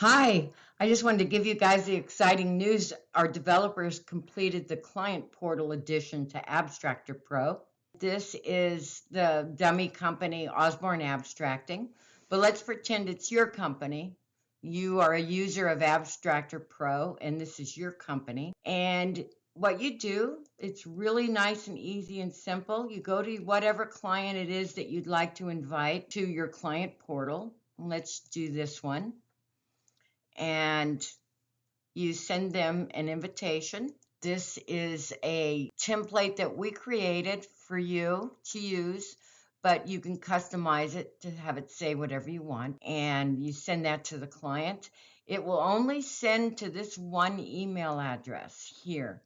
Hi, I just wanted to give you guys the exciting news. Our developers completed the client portal addition to Abstractor Pro. This is the dummy company Osborne Abstracting, but let's pretend it's your company. You are a user of Abstractor Pro, and this is your company. And what you do, it's really nice and easy and simple. You go to whatever client it is that you'd like to invite to your client portal. Let's do this one. And you send them an invitation. This is a template that we created for you to use, but you can customize it to have it say whatever you want. And you send that to the client. It will only send to this one email address here.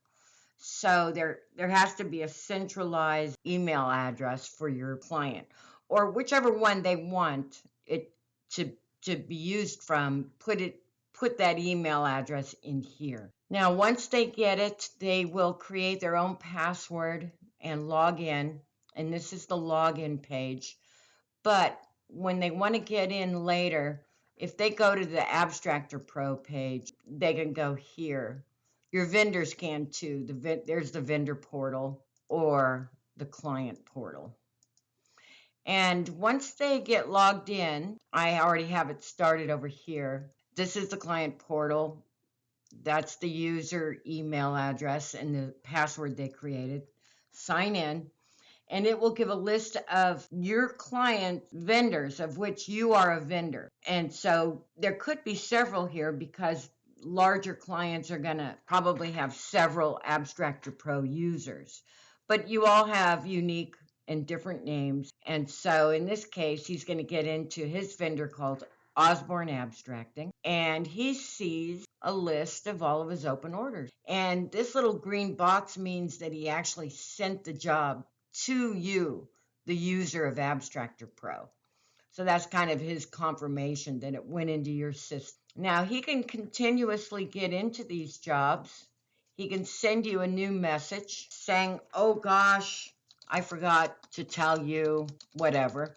So there has to be a centralized email address for your client, or whichever one they want it to be used from. Put that email address in here. Now, once they get it, they will create their own password and log in. And this is the login page. But when they want to get in later, if they go to the Abstractor Pro page, they can go here. Your vendors can too. There's the vendor portal or the client portal. And once they get logged in, I already have it started over here. This is the client portal. That's the user email address and the password they created. Sign in, and it will give a list of your client vendors of which you are a vendor. And so there could be several here because larger clients are going to probably have several Abstractor Pro users. But you all have unique and different names. And so in this case, he's going to get into his vendor called Osborne Abstracting, and he sees a list of all of his open orders. And this little green box means that he actually sent the job to you, the user of Abstractor Pro. So that's kind of his confirmation that it went into your system. Now he can continuously get into these jobs. He can send you a new message saying, oh gosh, I forgot to tell you whatever.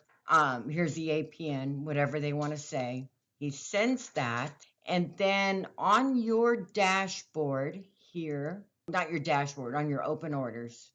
Here's the APN, whatever they want to say. He sends that. And then on your dashboard here, not your dashboard, on your open orders,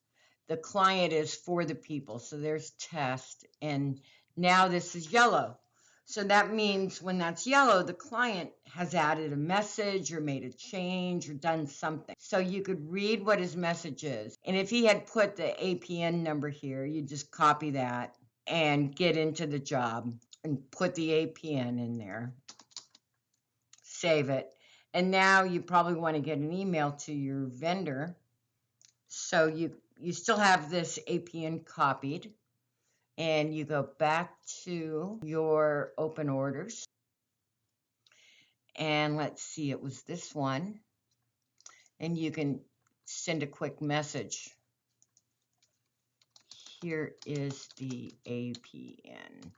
the client is for the people. So there's test. And now this is yellow. So that means when that's yellow, the client has added a message or made a change or done something. So you could read what his message is. And if he had put the APN number here, you just copy that and get into the job and put the APN in there. Save it. And now you probably want to get an email to your vendor. So you still have this APN copied. And you go back to your open orders. And let's see, it was this one. And you can send a quick message. Here is the APN.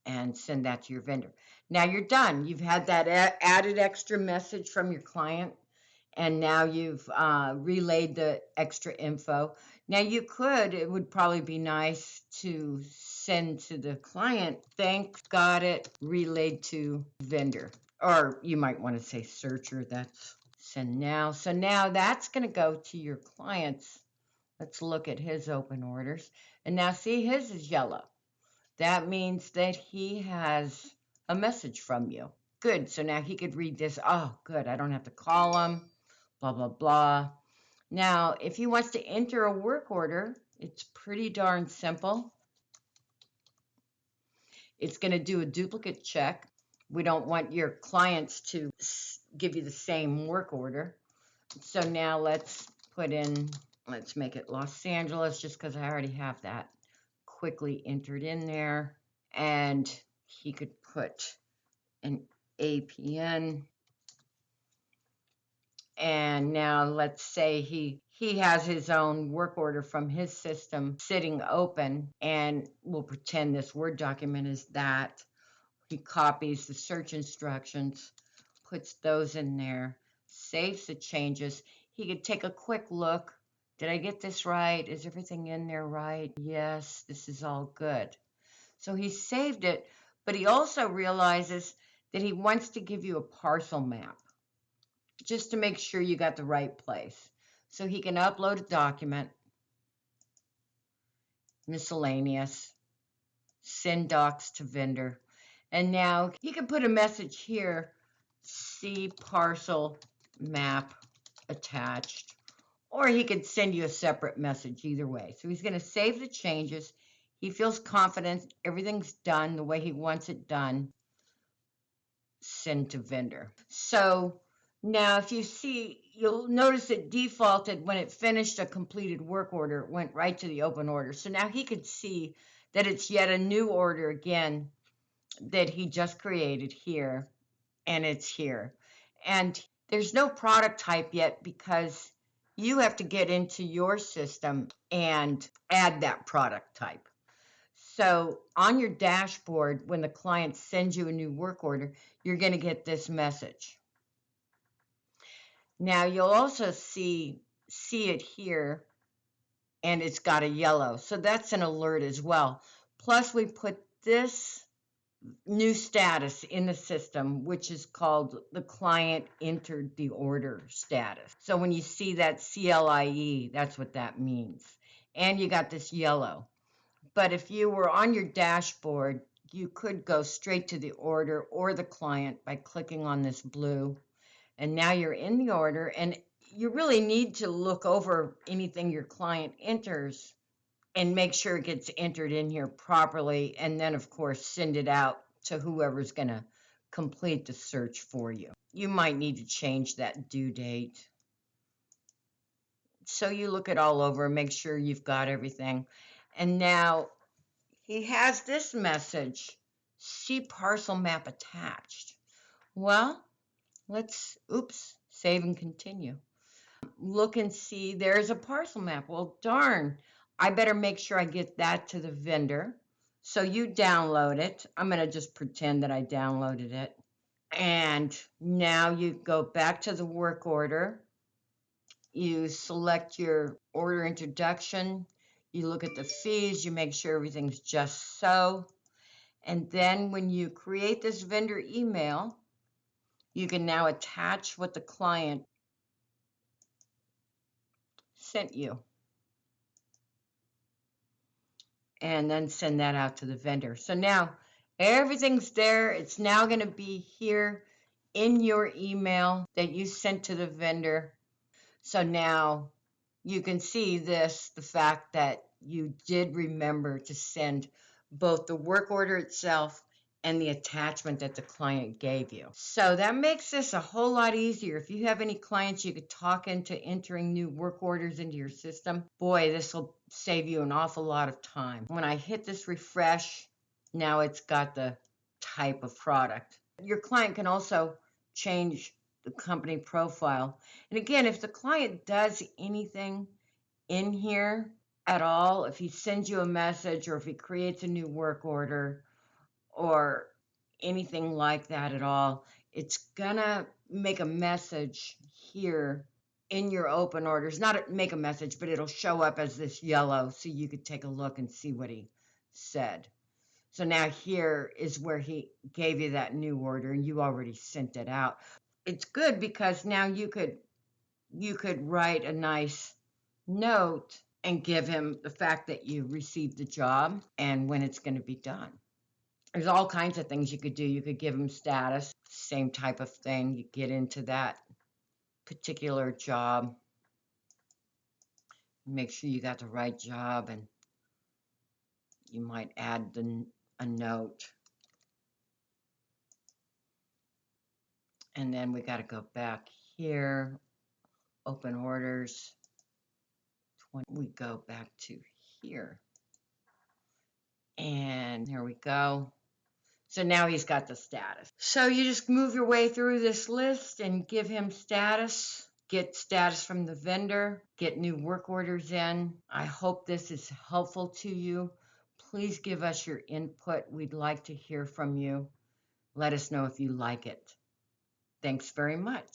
And send that to your vendor. Now you're done. You've had that added extra message from your client. And now you've relayed the extra info. Now it would probably be nice to send to the client, thanks, got it, relayed to vendor. Or you might want to say searcher, that's send now. So now that's going to go to your clients. Let's look at his open orders. And now see, his is yellow. That means that he has a message from you. Good, so now he could read this. Oh, good, I don't have to call him. Blah, blah, blah. Now, if he wants to enter a work order, it's pretty darn simple. It's going to do a duplicate check. We don't want your clients to give you the same work order. So now let's make it Los Angeles just because I already have that quickly entered in there. And he could put an APN. And now let's say he has his own work order from his system sitting open, and we'll pretend this Word document is that. He copies the search instructions, puts those in there, saves the changes. He could take a quick look. Did I get this right? Is everything in there right? Yes, this is all good. So he saved it, but he also realizes that he wants to give you a parcel map just to make sure you got the right place. So he can upload a document, miscellaneous, send docs to vendor. And now he can put a message here, see parcel map attached, or he could send you a separate message either way. So he's going to save the changes. He feels confident everything's done the way he wants it done. Send to vendor. So now if you see, you'll notice it defaulted when it finished a completed work order, it went right to the open order. So now he could see that it's yet a new order again that he just created here, and it's here. And there's no product type yet because you have to get into your system and add that product type. So on your dashboard, when the client sends you a new work order, you're going to get this message. Now you'll also see it here, and it's got a yellow. So that's an alert as well. Plus we put this new status in the system, which is called the client entered the order status. So when you see that CLIE, that's what that means. And you got this yellow. But if you were on your dashboard, you could go straight to the order or the client by clicking on this blue. And now you're in the order, and you really need to look over anything your client enters and make sure it gets entered in here properly, and then of course send it out to whoever's going to complete the search for you. You might need to change that due date. So you look it all over, make sure you've got everything. And now he has this message, see parcel map attached. Well, let's, save and continue. Look and see, there's a parcel map. Well, darn, I better make sure I get that to the vendor. So you download it. I'm going to just pretend that I downloaded it. And now you go back to the work order. You select your order introduction. You look at the fees. You make sure everything's just so. And then when you create this vendor email, you can now attach what the client sent you. And then send that out to the vendor. So now everything's there. It's now going to be here in your email that you sent to the vendor. So now you can see this, the fact that you did remember to send both the work order itself and the attachment that the client gave you. So that makes this a whole lot easier. If you have any clients you could talk into entering new work orders into your system, boy, this will save you an awful lot of time. When I hit this refresh, now it's got the type of product. Your client can also change the company profile. And again, if the client does anything in here at all, if he sends you a message or if he creates a new work order or anything like that at all, it's gonna make a message here in your open orders. Not make a message, but it'll show up as this yellow so you could take a look and see what he said. So now here is where he gave you that new order and you already sent it out. It's good because now you could write a nice note and give him the fact that you received the job and when it's going to be done. There's all kinds of things you could do. You could give him status, same type of thing. You get into that particular job, make sure you got the right job, and you might add a note. And then we got to go back here, open orders. We go back to here. And there we go. So now he's got the status. So you just move your way through this list and give him status, get status from the vendor, get new work orders in. I hope this is helpful to you. Please give us your input. We'd like to hear from you. Let us know if you like it. Thanks very much.